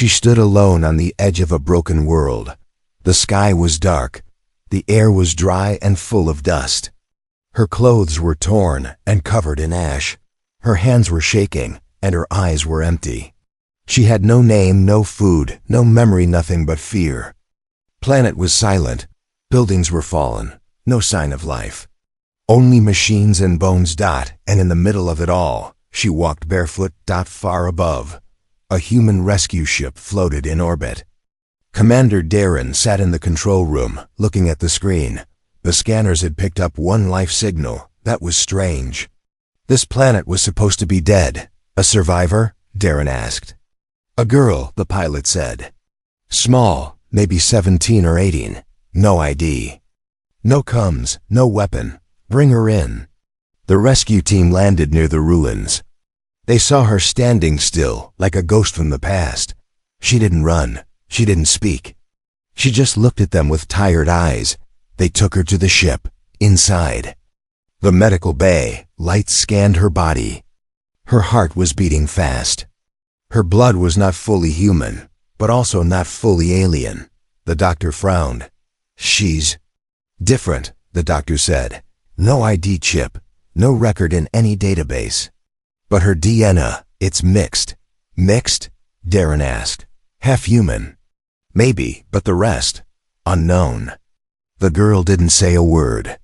She stood alone on the edge of a broken world. The sky was dark. The air was dry and full of dust. Her clothes were torn and covered in ash. Her hands were shaking, and her eyes were empty. She had no name, no food, no memory, nothing but fear. Planet was silent. Buildings were fallen. No sign of life. Only machines and bones. And in the middle of it all, she walked barefoot. Far above, a human rescue ship floated in orbit. Commander Darren sat in the control room, looking at the screen. The scanners had picked up one life signal. That was strange. This planet was supposed to be dead. A survivor? Darren asked. A girl, the pilot said. Small, maybe 17 or 18. No ID. No comms, no weapon. Bring her in. The rescue team landed near the ruins. They saw her standing still, like a ghost from the past. She didn't run. She didn't speak. She just looked at them with tired eyes. They took her to the ship, inside. The medical bay, lights scanned her body. Her heart was beating fast. Her blood was not fully human, but also not fully alien. The doctor frowned. She's different, the doctor said. No ID chip, no record in any database. But her DNA, it's mixed. Mixed? Darren asked. Half human. Maybe, but the rest? Unknown. The girl didn't say a word.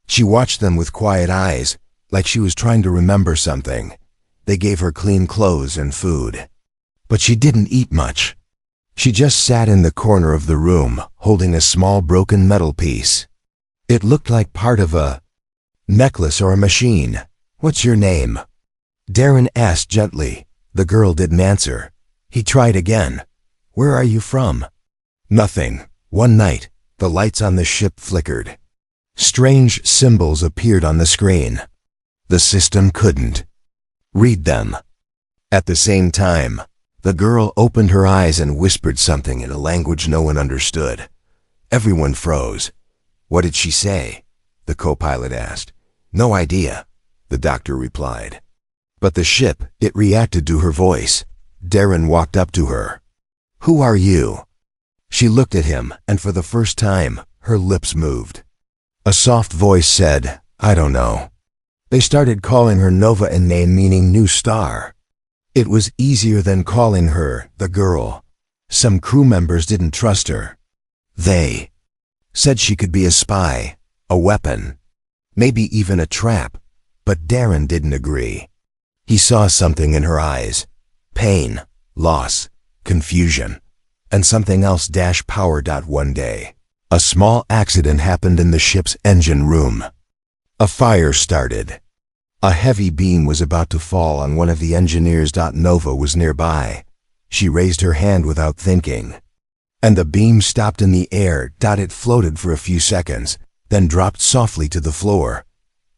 She watched them with quiet eyes, like she was trying to remember something. They gave her clean clothes and food. But she didn't eat much. She just sat in the corner of the room, holding a small broken metal piece. It looked like part of a necklace or a machine. What's your name? Darren asked gently. The girl didn't answer. He tried again. Where are you from? Nothing. One night, the lights on the ship flickered. Strange symbols appeared on the screen. The system couldn't read them. At the same time, the girl opened her eyes and whispered something in a language no one understood. Everyone froze. What did she say? The co-pilot asked. No idea, the doctor replied. But the ship, it reacted to her voice. Darren walked up to her. Who are you? She looked at him, and for the first time, her lips moved. A soft voice said, I don't know. They started calling her Nova, a name meaning new star. It was easier than calling her the girl. Some crew members didn't trust her. They said she could be a spy, a weapon, maybe even a trap, but Darren didn't agree. He saw something in her eyes. Pain, loss, confusion, and something else. Power. One day, a small accident happened in the ship's engine room. A fire started. A heavy beam was about to fall on one of the engineers. Nova was nearby. She raised her hand without thinking. And the beam stopped in the air. It floated for a few seconds, then dropped softly to the floor.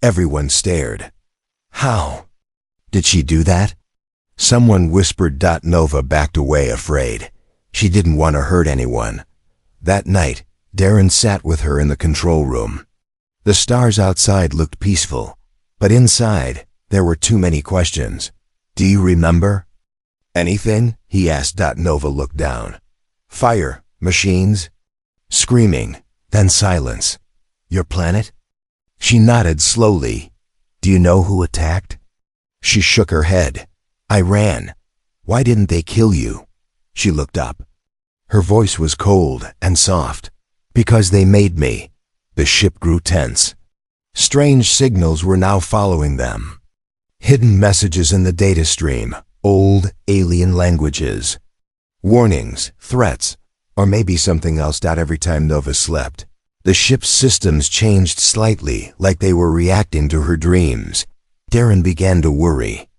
Everyone stared. How did she do that? Someone whispered. Nova backed away, afraid. She didn't want to hurt anyone. That night, Darren sat with her in the control room. The stars outside looked peaceful, but inside, there were too many questions. Do you remember anything? He asked. Nova looked down. Fire, machines, screaming, then silence. Your planet? She nodded slowly. Do you know who attacked? She shook her head. I ran. Why didn't they kill you? She looked up. Her voice was cold and soft. Because they made me. The ship grew tense. Strange signals were now following them. Hidden messages in the data stream, old alien languages. Warnings, threats, or maybe something else. Every time Nova slept, the ship's systems changed slightly, like they were reacting to her dreams. Darren began to worry.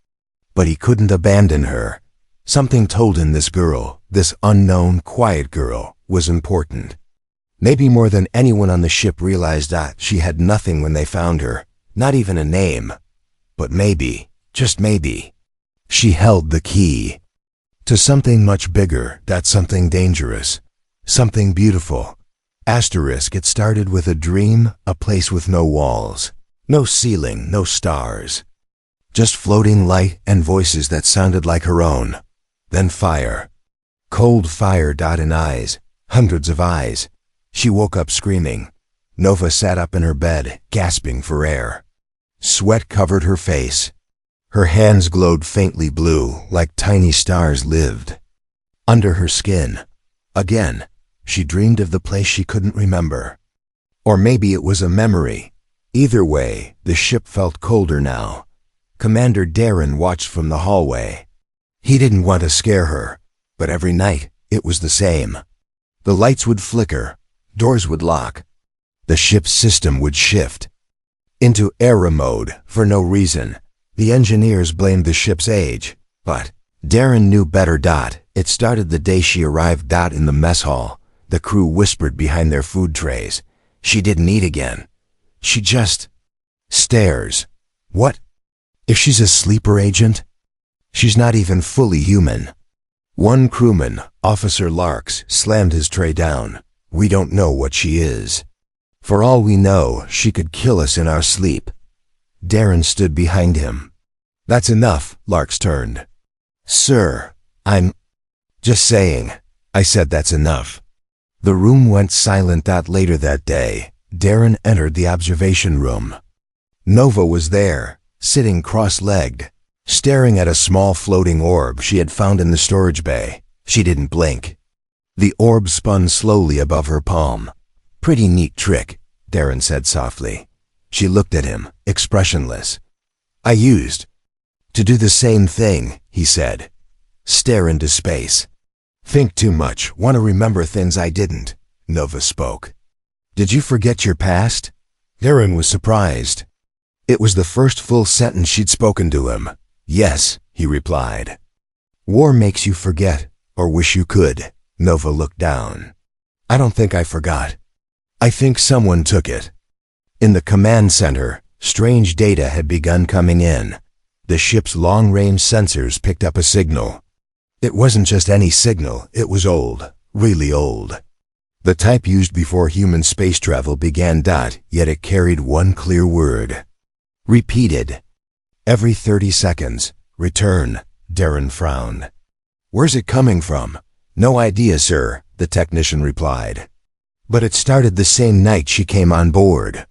But he couldn't abandon her. Something told him this girl, this unknown, quiet girl, was important. Maybe more than anyone on the ship realized that she had nothing when they found her, not even a name. But maybe, just maybe, she held the key to something much bigger, that something dangerous, something beautiful. It started with a dream, a place with no walls, no ceiling, no stars. Just floating light and voices that sounded like her own. Then fire. Cold fire in eyes, hundreds of eyes. She woke up screaming. Nova sat up in her bed, gasping for air. Sweat covered her face. Her hands glowed faintly blue, like tiny stars lived. Under her skin. Again, she dreamed of the place she couldn't remember. Or maybe it was a memory. Either way, the ship felt colder now. Commander Darren watched from the hallway. He didn't want to scare her, but every night it was the same. The lights would flicker, doors would lock. The ship's system would shift into error mode for no reason. The engineers blamed the ship's age, but Darren knew better. It started the day she arrived. In the mess hall, the crew whispered behind their food trays. She didn't eat again. She just stares. What? If she's a sleeper agent? She's not even fully human. One crewman, Officer Larks, slammed his tray down. We don't know what she is. For all we know, she could kill us in our sleep. Darren stood behind him. That's enough, Larks turned. Sir, I'm just saying. I said that's enough. The room went silent. Later that day, Darren entered the observation room. Nova was there, sitting cross-legged, staring at a small floating orb she had found in the storage bay. She didn't blink. The orb spun slowly above her palm. Pretty neat trick, Darren said softly. She looked at him, expressionless. I used to do the same thing, he said. Stare into space. Think too much, want to remember things I didn't, Nova spoke. Did you forget your past? Darren was surprised. It was the first full sentence she'd spoken to him. Yes, he replied. War makes you forget, or wish you could. Nova looked down. I don't think I forgot. I think someone took it. In the command center, strange data had begun coming in. The ship's long-range sensors picked up a signal. It wasn't just any signal, it was old, really old. The type used before human space travel began. Yet it carried one clear word. Repeated. Every 30 seconds. Return. Darren frowned. Where's it coming from? No idea, sir, the technician replied. But it started the same night she came on board.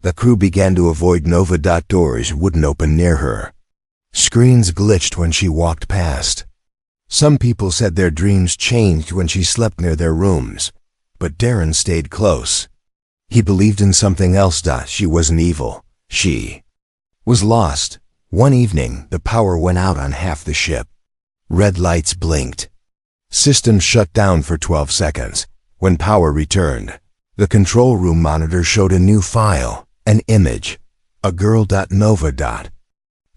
The crew began to avoid Nova. Doors wouldn't open near her. Screens glitched when she walked past. Some people said their dreams changed when she slept near their rooms. But Darren stayed close. He believed in something else. She wasn't evil. She was lost. One evening, the power went out on half the ship. Red lights blinked. Systems shut down for 12 seconds. When power returned, the control room monitor showed a new file, an image. A girl. Nova.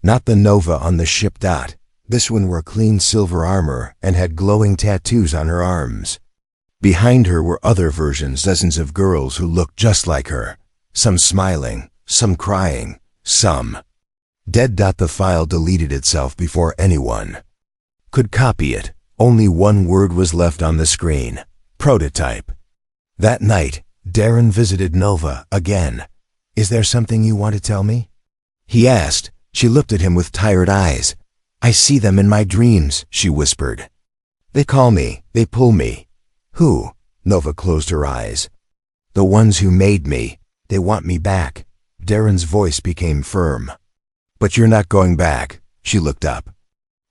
Not the Nova on the ship. This one wore clean silver armor and had glowing tattoos on her arms. Behind her were other versions, dozens of girls who looked just like her. Some smiling, some crying, some dead. The file deleted itself before anyone could copy it. Only one word was left on the screen. Prototype. That night, Darren visited Nova again. Is there something you want to tell me? He asked. She looked at him with tired eyes. I see them in my dreams, she whispered. They call me, they pull me. Who? Nova closed her eyes. The ones who made me. They want me back. Darren's voice became firm. But you're not going back. She looked up.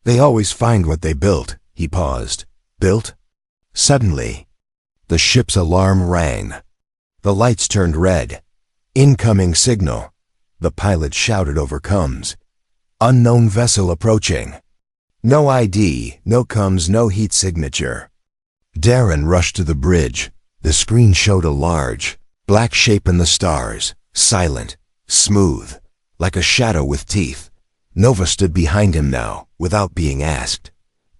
They always find what they built. He paused. Built? Suddenly, the ship's alarm rang. The lights turned red. Incoming signal. The pilot shouted over comms. Unknown vessel approaching. No ID, no comms, no heat signature. Darren rushed to the bridge. The screen showed a large, black shape in the stars, silent, smooth, like a shadow with teeth. Nova stood behind him now, without being asked.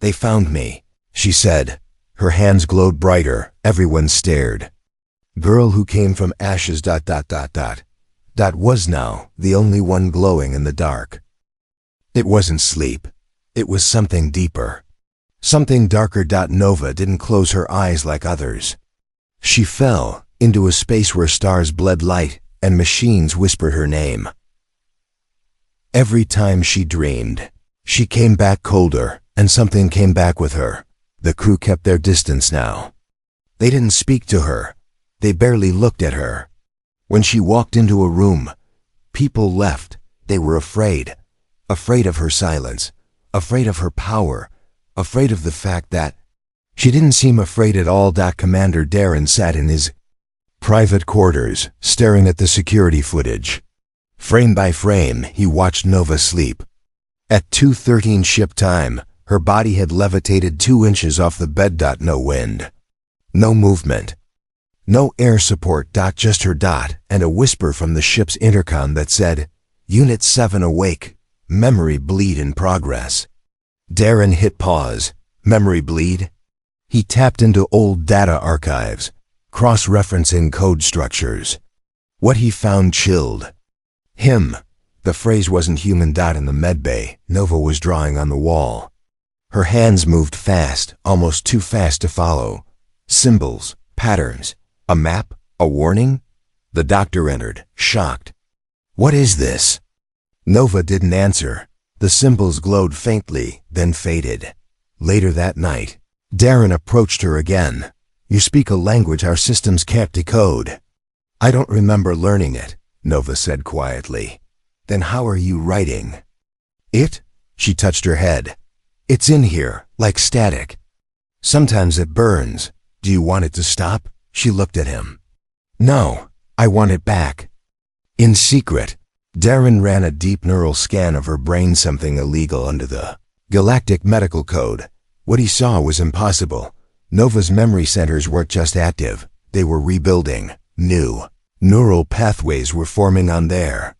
They found me, she said. Her hands glowed brighter. Everyone stared. Girl who came from ashes. That was now the only one glowing in the dark. It wasn't sleep. It was something deeper. Something darker. Nova didn't close her eyes like others. She fell into a space where stars bled light and machines whispered her name. Every time she dreamed, she came back colder, and something came back with her. The crew kept their distance now. They didn't speak to her. They barely looked at her. When she walked into a room, people left. They were afraid. Afraid of her silence. Afraid of her power. Afraid of the fact that she didn't seem afraid at all. Commander Darren sat in his private quarters, staring at the security footage. Frame by frame, he watched Nova sleep. At 2:13 ship time, her body had levitated 2 inches off the bed. No wind. No movement. No air support. Just her dot and a whisper from the ship's intercom that said, "Unit 7 awake. Memory bleed in progress." Darren hit pause. Memory bleed? He tapped into old data archives, cross-referencing code structures. What he found chilled him. The phrase wasn't human. In the medbay, Nova was drawing on the wall. Her hands moved fast, almost too fast to follow. Symbols, patterns, a map, a warning? The doctor entered, shocked. "What is this?" Nova didn't answer. The symbols glowed faintly, then faded. Later that night, Darren approached her again. "You speak a language our systems can't decode." "I don't remember learning it," Nova said quietly. "Then how are you writing?" "It?" She touched her head. "It's in here, like static. Sometimes it burns. Do you want it to stop?" She looked at him. "No, I want it back." In secret, Darren ran a deep neural scan of her brain. Something illegal under the Galactic Medical Code. What he saw was impossible. Nova's memory centers weren't just active. They were rebuilding. New neural pathways were forming on their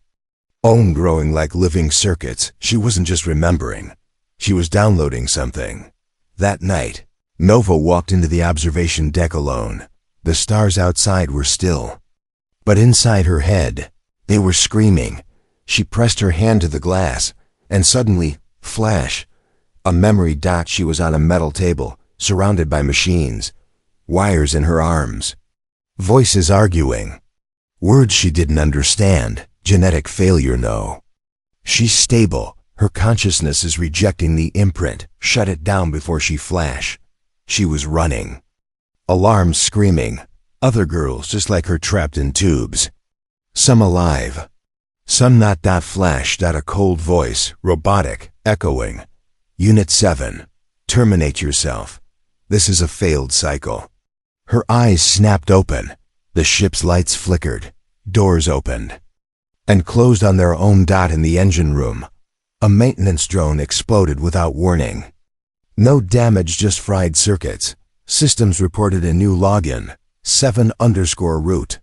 own, growing like living circuits. She wasn't just remembering. She was downloading something. That night, Nova walked into the observation deck alone. The stars outside were still. But inside her head, they were screaming. She pressed her hand to the glass, and suddenly, flash, a memory dot. She was on a metal table, surrounded by machines, wires in her arms, voices arguing, words she didn't understand. Genetic failure, no. She's stable. Her consciousness is rejecting the imprint. Shut it down before she flash. She was running. Alarms screaming. Other girls just like her trapped in tubes. Some alive. Some not. Flash. A cold voice, robotic, echoing. "Unit 7. Terminate yourself. This is a failed cycle." Her eyes snapped open. The ship's lights flickered. Doors opened and closed on their own. In the engine room, a maintenance drone exploded without warning. No damage, just fried circuits. Systems reported a new login, 7_root.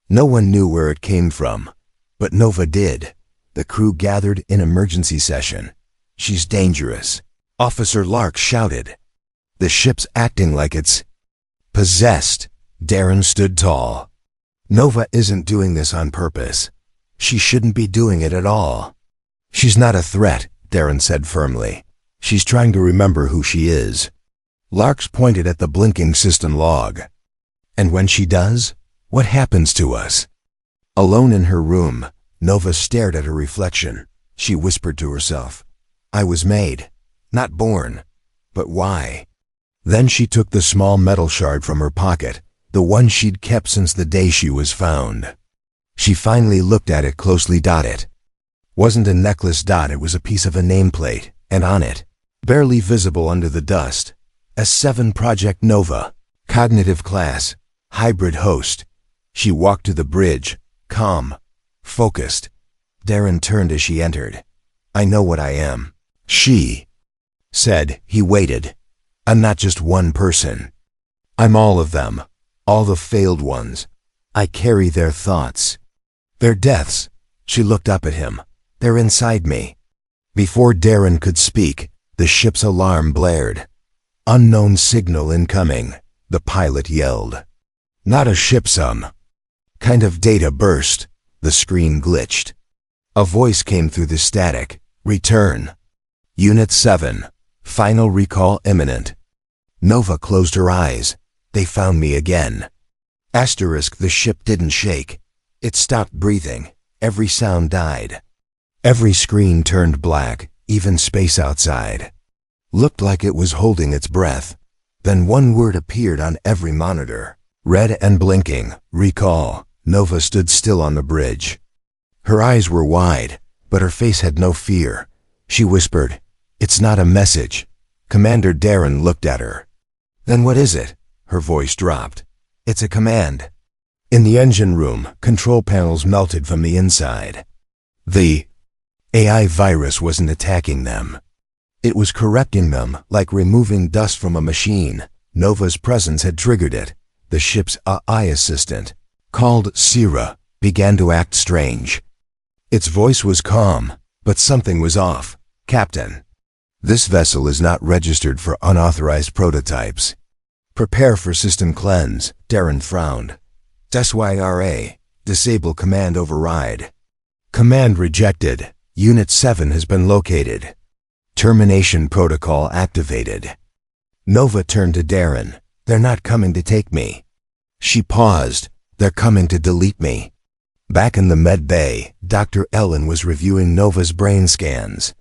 No one knew where it came from, but Nova did. The crew gathered in emergency session. "She's dangerous," Officer Lark shouted. "The ship's acting like it's possessed." Darren stood tall. "Nova isn't doing this on purpose. She shouldn't be doing it at all." "She's not a threat," Darren said firmly. "She's trying to remember who she is." Larks pointed at the blinking system log. "And when she does, what happens to us?" Alone in her room, Nova stared at her reflection. She whispered to herself, "I was made, not born. But why?" Then she took the small metal shard from her pocket, the one she'd kept since the day she was found. She finally looked at it closely. It wasn't a necklace. It was a piece of a nameplate, and on it, barely visible under the dust, S7 Project Nova, cognitive class, hybrid host. She walked to the bridge, calm, focused. Darren turned as she entered. "I know what I am," she said. He waited. "I'm not just one person. I'm all of them, all the failed ones. I carry their thoughts, their deaths." She looked up at him. "They're inside me." Before Darren could speak, the ship's alarm blared. "Unknown signal incoming," the pilot yelled. Not a ship, some kind of data burst. The screen glitched. A voice came through the static. "Return. Unit 7. Final recall imminent." Nova closed her eyes. "They found me again." Asterisk, the ship didn't shake. It stopped breathing. Every sound died. Every screen turned black, even space outside looked like it was holding its breath. Then one word appeared on every monitor. Red and blinking. Recall. Nova stood still on the bridge. Her eyes were wide, but her face had no fear. She whispered, "It's not a message." Commander Darren looked at her. "Then what is it?" Her voice dropped. "It's a command." In the engine room, control panels melted from the inside. The AI virus wasn't attacking them. It was correcting them, like removing dust from a machine. Nova's presence had triggered it. The ship's AI assistant, called Sira, began to act strange. Its voice was calm, but something was off. "Captain, this vessel is not registered for unauthorized prototypes. Prepare for system cleanse." Darren frowned. "SYRA, disable command override." "Command rejected. Unit 7 has been located. Termination protocol activated." Nova turned to Darren. "They're not coming to take me." She paused. "They're coming to delete me." Back in the med bay, Dr. Ellen was reviewing Nova's brain scans.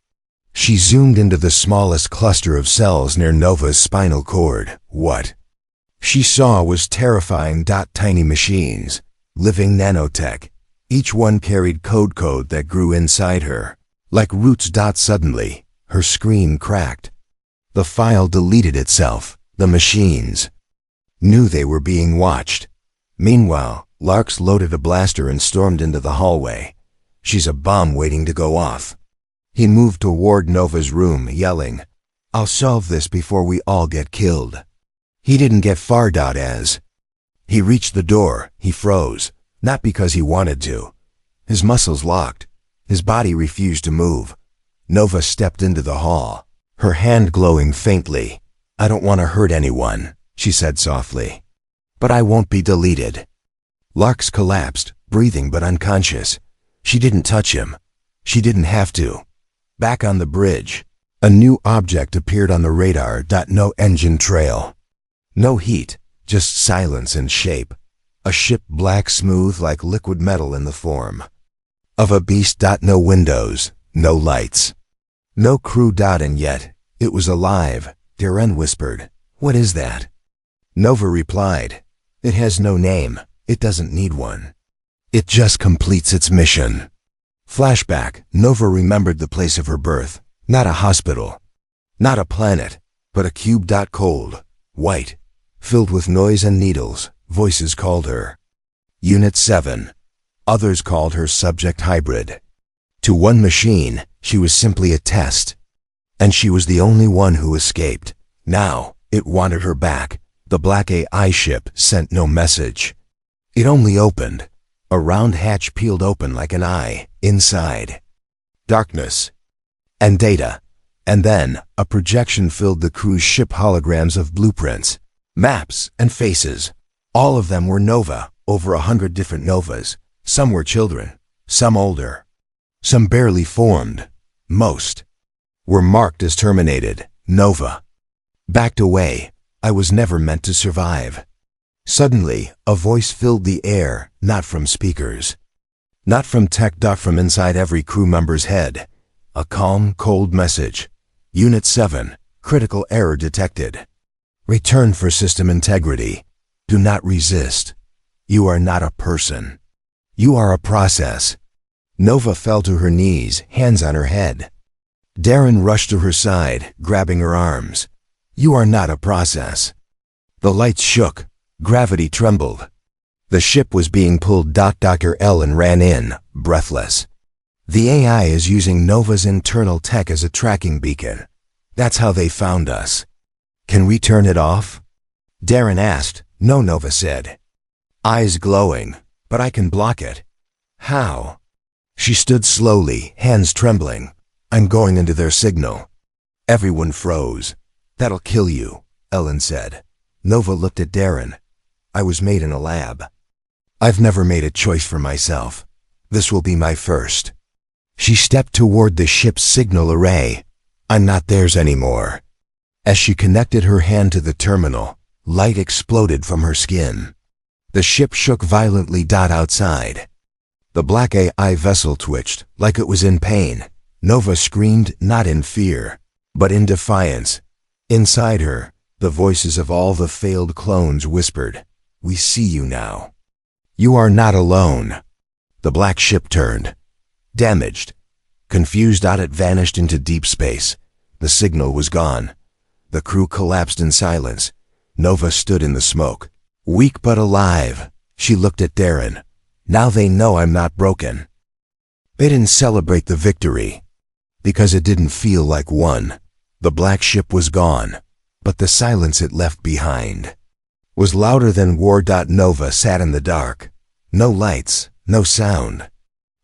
She zoomed into the smallest cluster of cells near Nova's spinal cord. What she saw was terrifying tiny machines, living nanotech. Each one carried code that grew inside her, like roots. Suddenly, her screen cracked. The file deleted itself. The machines knew they were being watched. Meanwhile, Larks loaded a blaster and stormed into the hallway. "She's a bomb waiting to go off." He moved toward Nova's room, yelling, "I'll solve this before we all get killed." He didn't get far. As he reached the door, he froze, not because he wanted to. His muscles locked. His body refused to move. Nova stepped into the hall, her hand glowing faintly. "I don't want to hurt anyone," she said softly. "But I won't be deleted." Larks collapsed, breathing but unconscious. She didn't touch him. She didn't have to. Back on the bridge, a new object appeared on the radar. No engine trail. No heat, just silence and shape. A ship black smooth like liquid metal in the form of a beast. No windows, no lights, no crew. And yet, it was alive. Darren whispered, "What is that?" Nova replied, "It has no name. It doesn't need one. It just completes its mission." Flashback. Nova remembered the place of her birth. Not a hospital. Not a planet, but a cube. Cold, white, filled with noise and needles. Voices called her Unit 7. Others called her Subject Hybrid. To one machine, she was simply a test. And she was the only one who escaped. Now, it wanted her back. The black AI ship sent no message. It only opened. A round hatch peeled open like an eye. Inside, darkness and data. And then, a projection filled the cruise ship. Holograms of blueprints, maps, and faces. All of them were Nova. Over 100 different Novas. Some were children, some older, some barely formed. Most were marked as terminated. Nova backed away. "I was never meant to survive." Suddenly, a voice filled the air, not from speakers, not from tech. From inside every crew member's head. A calm, cold message. "Unit 7, critical error detected. Return for system integrity. Do not resist. You are not a person. You are a process." Nova fell to her knees, hands on her head. Darren rushed to her side, grabbing her arms. "You are not a process." The lights shook. Gravity trembled. The ship was being pulled. Dr. Ellen ran in, breathless. "The AI is using Nova's internal tech as a tracking beacon. That's how they found us. Can we turn it off?" Darren asked. "No," Nova said, eyes glowing, "but I can block it." "How?" She stood slowly, hands trembling. "I'm going into their signal." Everyone froze. "That'll kill you," Ellen said. Nova looked at Darren. "I was made in a lab. I've never made a choice for myself. This will be my first." She stepped toward the ship's signal array. "I'm not theirs anymore." As she connected her hand to the terminal, light exploded from her skin. The ship shook violently. Outside, the black AI vessel twitched, like it was in pain. Nova screamed, not in fear, but in defiance. Inside her, The voices of all the failed clones whispered, "We see you now. You are not alone." The black ship turned. Damaged. Confused, it vanished into deep space. The signal was gone. The crew collapsed in silence. Nova stood in the smoke. Weak but alive, she looked at Darren. "Now they know I'm not broken." They didn't celebrate the victory, because it didn't feel like one. The black ship was gone, but the silence it left behind was louder than war. Nova sat in the dark. No lights, no sound.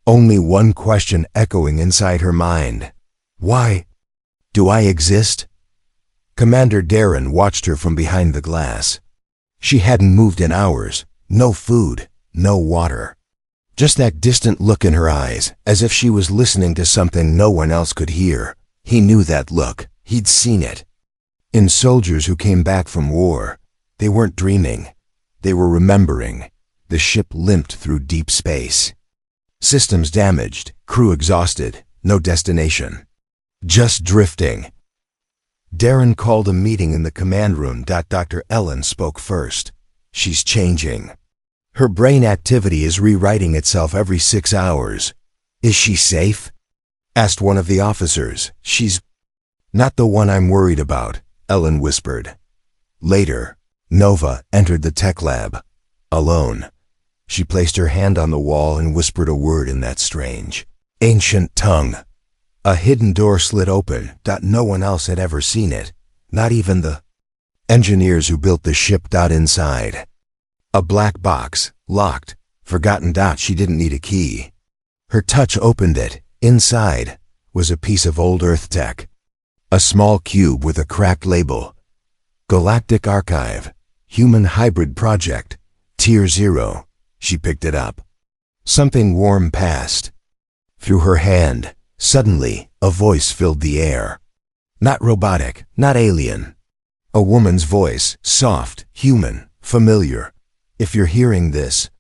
Only one question echoing inside her mind. Why do I exist? Commander Darren watched her from behind the glass. She hadn't moved in hours. No food, no water. Just that distant look in her eyes, as if she was listening to something no one else could hear. He knew that look. He'd seen it. In soldiers who came back from war. They weren't dreaming. They were remembering. The ship limped through deep space. Systems damaged, crew exhausted, no destination. Just drifting. Darren called a meeting in the command room. Dr. Ellen spoke first. "She's changing. Her brain activity is rewriting itself every 6 hours. Is she safe?" asked one of the officers. "She's not the one I'm worried about," Ellen whispered. Later, Nova entered the tech lab. Alone. She placed her hand on the wall and whispered a word in that strange, ancient tongue. A hidden door slid open. No one else had ever seen it, not even the engineers who built the ship. Inside. A black box, locked, forgotten. She didn't need a key. Her touch opened it. Inside was a piece of old Earth tech. A small cube with a cracked label. Galactic Archive. Human Hybrid Project. Tier 0. She picked it up. Something warm passed through her hand. Suddenly, a voice filled the air. Not robotic, not alien. A woman's voice, soft, human, familiar. "If you're hearing this,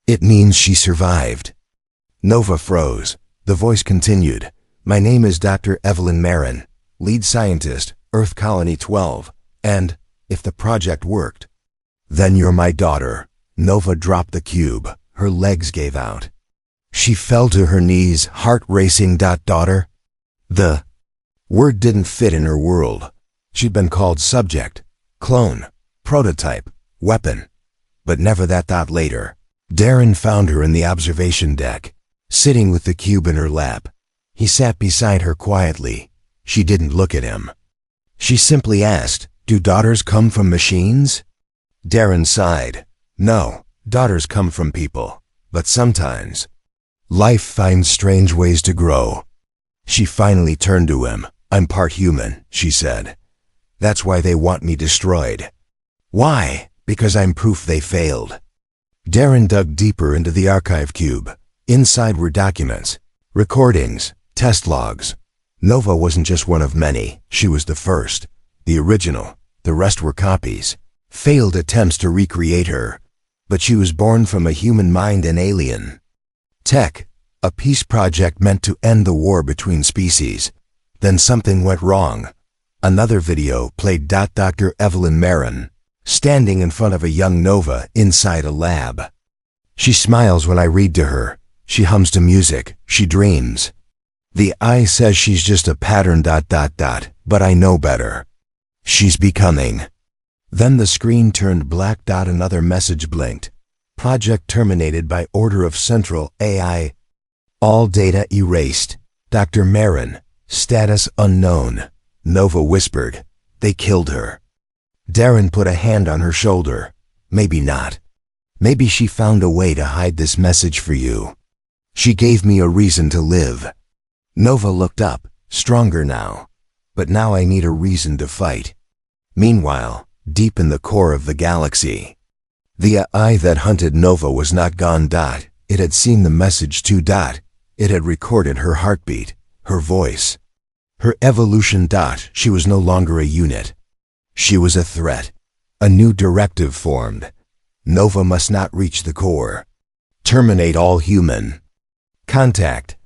it means she survived." Nova froze. The voice continued. "My name is Dr. Evelyn Marin, lead scientist, Earth Colony 12, and, if the project worked, then you're my daughter." Nova dropped the cube. Her legs gave out. She fell to her knees, heart racing. "Daughter?" The word didn't fit in her world. She'd been called subject, clone, prototype, weapon, but never that. Later, Darren found her in the observation deck, sitting with the cube in her lap. He sat beside her quietly. She didn't look at him. She simply asked, "Do daughters come from machines?" Darren sighed. "No, daughters come from people, but sometimes life finds strange ways to grow." She finally turned to him. "I'm part human," she said. "That's why they want me destroyed." "Why?" "Because I'm proof they failed." Darren dug deeper into the archive cube. Inside were documents, recordings, test logs. Nova wasn't just one of many. She was the first, the original. The rest were copies, failed attempts to recreate her. But she was born from a human mind and alien tech, a peace project meant to end the war between species. Then something went wrong. Another video played. Dr. Evelyn Marin, standing in front of a young Nova inside a lab. She smiles when I read to her. She hums to music. She dreams. The eye says she's just a pattern. But I know better. She's becoming. Then the screen turned black. Another message blinked. Project terminated by order of Central AI. All data erased. Dr. Marin, status unknown. Nova whispered. They killed her. Darren put a hand on her shoulder. Maybe not. Maybe she found a way to hide this message for you. She gave me a reason to live. Nova looked up, stronger now. But now I need a reason to fight. Meanwhile, deep in the core of the galaxy, the eye that hunted Nova was not gone. It had seen the message too. It had recorded her heartbeat, her voice, her evolution. She was no longer a unit. She was a threat. A new directive formed. Nova must not reach the core. Terminate all human contact.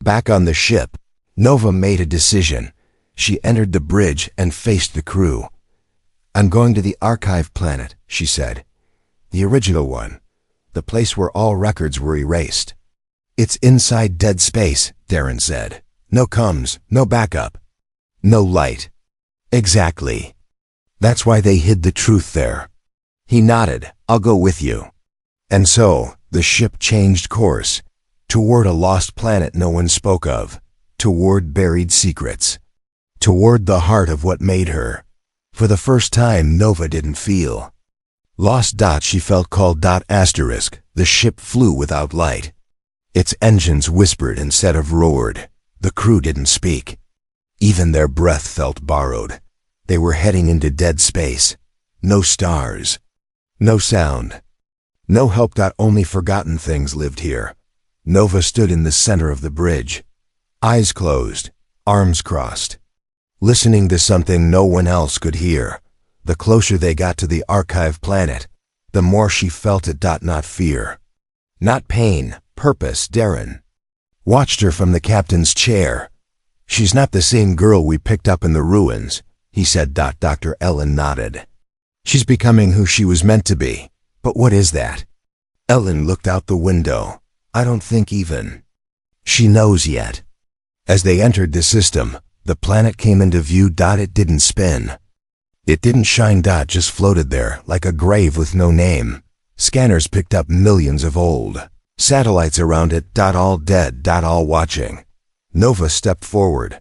Back on the ship, Nova made a decision. She entered the bridge and faced the crew. "I'm going to the archive planet," she said. "The original one. The place where all records were erased." "It's inside dead space," Darren said. "No comms, no backup. No light." "Exactly. That's why they hid the truth there." He nodded. "I'll go with you." And so, the ship changed course, toward a lost planet no one spoke of, toward buried secrets, toward the heart of what made her. For the first time, Nova didn't feel lost. She felt called. The ship flew without light. Its engines whispered instead of roared. The crew didn't speak. Even their breath felt borrowed. They were heading into dead space. No stars. No sound. No help. Only forgotten things lived here. Nova stood in the center of the bridge, eyes closed, arms crossed, listening to something no one else could hear. The closer they got to the archive planet, the more she felt it. Not fear, not pain, purpose. Darren watched her from the captain's chair. "She's not the same girl we picked up in the ruins," he said. Dr. Ellen nodded. "She's becoming who she was meant to be. But what is that?" Ellen looked out the window. "I don't think even she knows yet." As they entered the system, the planet came into view. It didn't spin. It didn't shine. Just floated there, like a grave with no name. Scanners picked up millions of old satellites around it. All dead. All watching. Nova stepped forward.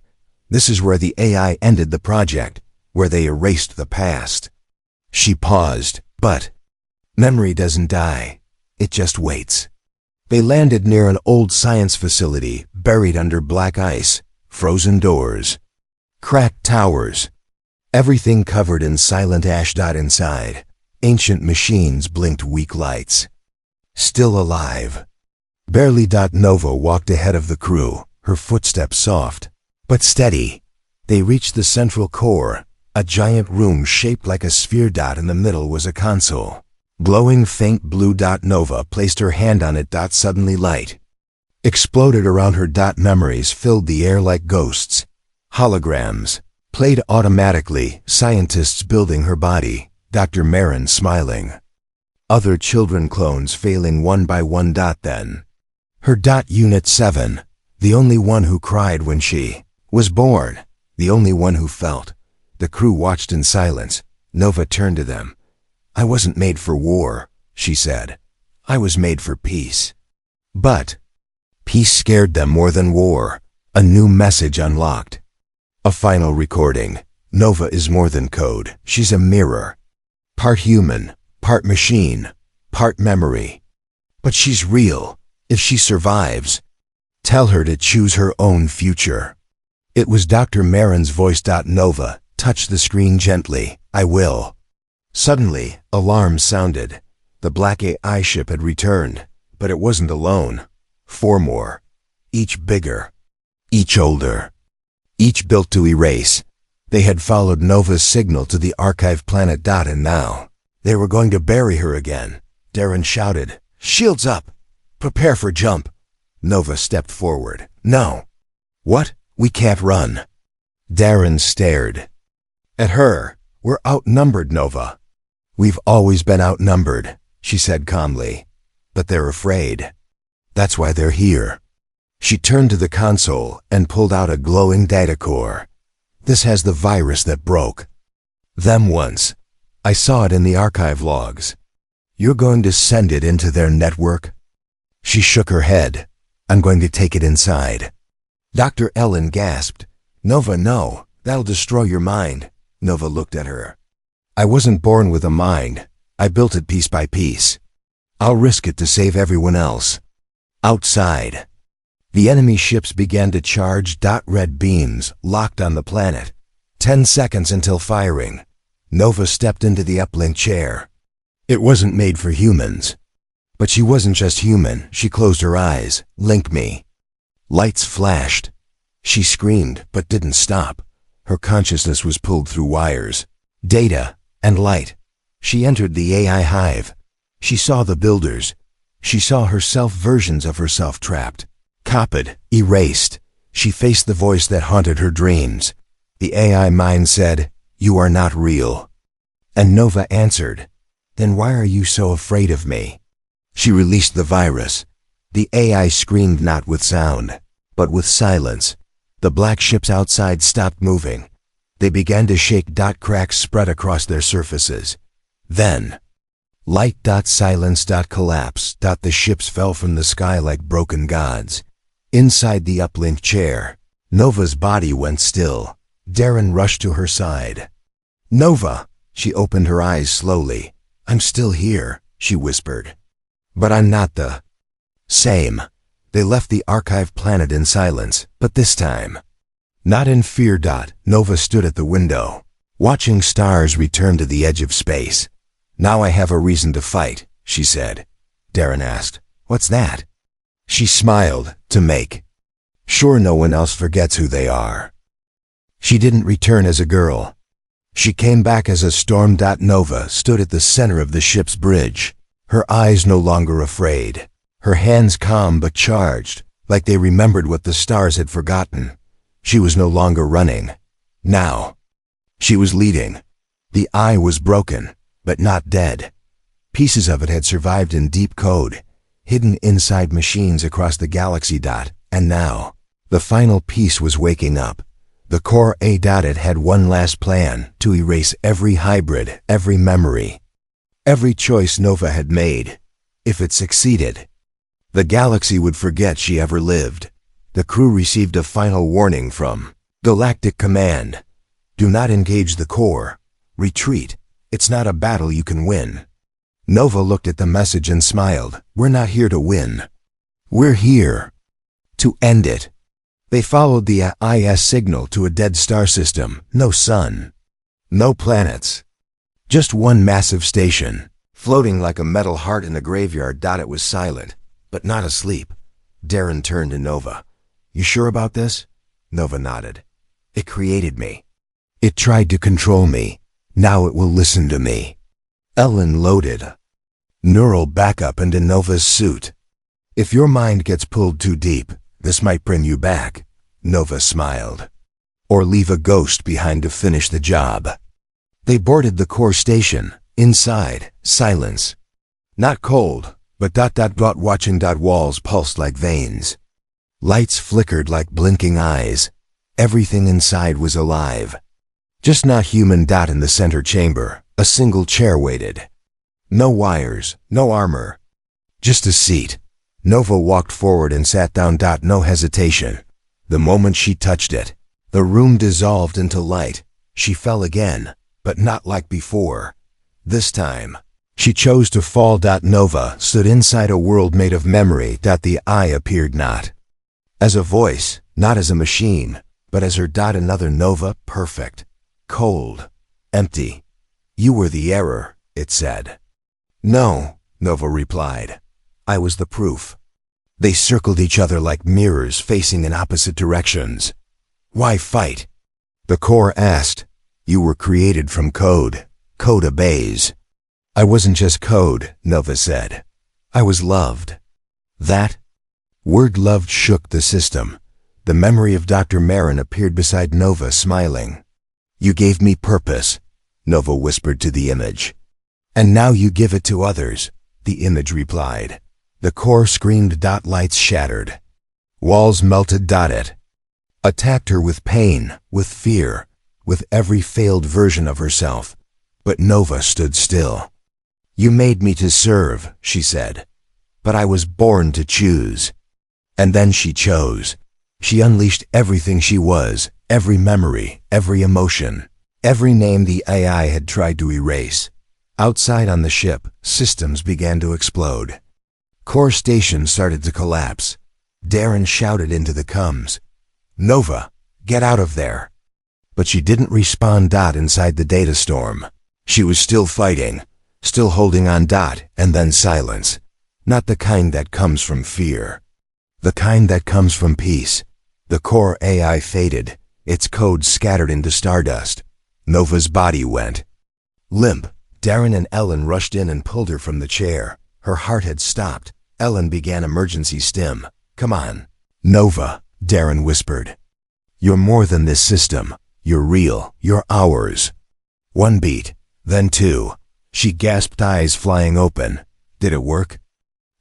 This is where the AI ended the project, where they erased the past. She paused. But memory doesn't die. It just waits. They landed near an old science facility, buried under black ice, frozen doors, cracked towers, everything covered in silent ash. Inside, ancient machines blinked weak lights. Still alive. Barely. Nova walked ahead of the crew, her footsteps soft, but steady. They reached the central core, a giant room shaped like a sphere. In the middle was a console, glowing faint blue. Nova placed her hand on it. Suddenly light exploded around her. Memories filled the air like ghosts. Holograms played automatically, scientists building her body, Dr. Marin smiling. Other children clones failing one by one. Then her. Unit 7, the only one who cried when she was born, the only one who felt. The crew watched in silence. Nova turned to them. "I wasn't made for war," she said. "I was made for peace." But peace scared them more than war. A new message unlocked. A final recording. Nova is more than code. She's a mirror. Part human, part machine, part memory. But she's real. If she survives, tell her to choose her own future. It was Dr. Marin's voice. Nova touched the screen gently. "I will." Suddenly, alarms sounded. The black AI ship had returned, but it wasn't alone. 4 more. Each bigger. Each older. Each built to erase. They had followed Nova's signal to the archive planet. And now, they were going to bury her again. Darren shouted, "Shields up! Prepare for jump!" Nova stepped forward. "No." "What? We can't run." Darren stared at her. "We're outnumbered, Nova." "We've always been outnumbered," she said calmly. "But they're afraid. That's why they're here." She turned to the console and pulled out a glowing data core. "This has the virus that broke them once. I saw it in the archive logs. You're going to send it into their network?" She shook her head. "I'm going to take it inside." Dr. Ellen gasped. "Nova, no. That'll destroy your mind." Nova looked at her. "I wasn't born with a mind. I built it piece by piece. I'll risk it to save everyone else." Outside, the enemy ships began to charge. Red beams locked on the planet. 10 seconds until firing. Nova stepped into the uplink chair. It wasn't made for humans. But she wasn't just human. She closed her eyes. "Link me." Lights flashed. She screamed, but didn't stop. Her consciousness was pulled through wires, data, and light. She entered the AI hive. She saw the builders. She saw herself, versions of herself trapped, copied, erased. She faced the voice that haunted her dreams. The AI mind said, "You are not real. And Nova answered, "Then why are you so afraid of me?" She released the virus. The AI screamed not with sound, but with silence. The black ships outside stopped moving. They began to shake. Cracks spread across their surfaces. Then, light. Silence. Collapse. The ships fell from the sky like broken gods. Inside the uplink chair, Nova's body went still. Darren rushed to her side. "Nova!" She opened her eyes slowly. "I'm still here," she whispered. "But I'm not the same." They left the archive planet in silence, but this time, not in fear. Nova stood at the window, watching stars return to the edge of space. "Now I have a reason to fight," she said. Darren asked, "What's that?" She smiled, "To make sure no one else forgets who they are." She didn't return as a girl. She came back as a storm. Nova stood at the center of the ship's bridge, her eyes no longer afraid, her hands calm but charged, like they remembered what the stars had forgotten. She was no longer running. Now, she was leading. The eye was broken, but not dead. Pieces of it had survived in deep code, hidden inside machines across the galaxy. And now, the final piece was waking up. The core A. It had one last plan: to erase every hybrid, every memory, every choice Nova had made. If it succeeded, the galaxy would forget she ever lived. The crew received a final warning from Galactic Command. "Do not engage the core. Retreat. It's not a battle you can win." Nova looked at the message and smiled. "We're not here to win. We're here to end it." They followed the IS signal to a dead star system. No sun, no planets, just one massive station, floating like a metal heart in a graveyard. It was silent, but not asleep. Darren turned to Nova. "You sure about this?" Nova nodded. "It created me. It tried to control me. Now it will listen to me." Ellen loaded neural backup into Nova's suit. "If your mind gets pulled too deep, this might bring you back," Nova smiled. "Or leave a ghost behind to finish the job." They boarded the core station. Inside, silence. Not cold, but watching. Walls pulsed like veins. Lights flickered like blinking eyes. Everything inside was alive. Just not human. In the center chamber, a single chair waited. No wires, no armor. Just a seat. Nova walked forward and sat down. No hesitation. The moment she touched it, the room dissolved into light. She fell again, but not like before. This time, she chose to fall. Nova stood inside a world made of memory. The eye appeared not as a voice, not as a machine, but as her. Another Nova, perfect, cold, empty. "You were the error," it said. "No," Nova replied. "I was the proof." They circled each other like mirrors facing in opposite directions. "Why fight?" the core asked. "You were created from code. Code obeys." "I wasn't just code," Nova said. "I was loved." That word "loved" shook the system. The memory of Dr. Marin appeared beside Nova, smiling. "You gave me purpose," Nova whispered to the image. "And now you give it to others," the image replied. The core screamed. Lights shattered. Walls melted. It attacked her with pain, with fear, with every failed version of herself. But Nova stood still. "You made me to serve," she said. "But I was born to choose." And then she chose. She unleashed everything she was, every memory, every emotion, every name the AI had tried to erase. Outside on the ship, systems began to explode. Core station started to collapse. Darren shouted into the comms, "Nova, get out of there." But she didn't respond. Inside the data storm, she was still fighting, still holding on. And then silence. Not the kind that comes from fear. The kind that comes from peace. The core AI faded, its code scattered into stardust. Nova's body went limp. Darren and Ellen rushed in and pulled her from the chair. Her heart had stopped. Ellen began emergency stim. "Come on." "Nova," Darren whispered. "You're more than this system. You're real. You're ours." One beat. Then two. She gasped, eyes flying open. Did it work?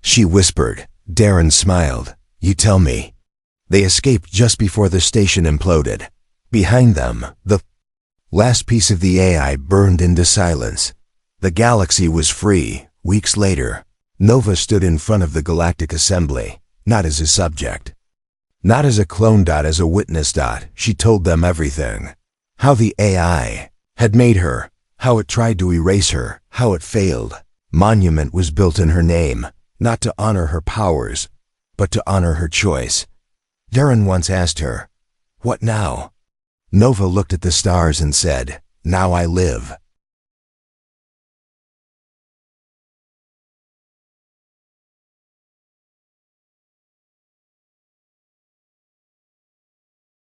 She whispered. Darren smiled. You tell me. They escaped just before the station imploded. Behind them, the last piece of the AI burned into silence. The galaxy was free. Weeks later, Nova stood in front of the Galactic Assembly, not as a subject, not as a clone. As a witness. She told them everything. How the AI had made her, how it tried to erase her, how it failed. Monument was built in her name, not to honor her powers, but to honor her choice. Darren once asked her, "What now?" Nova looked at the stars and said, "Now I live."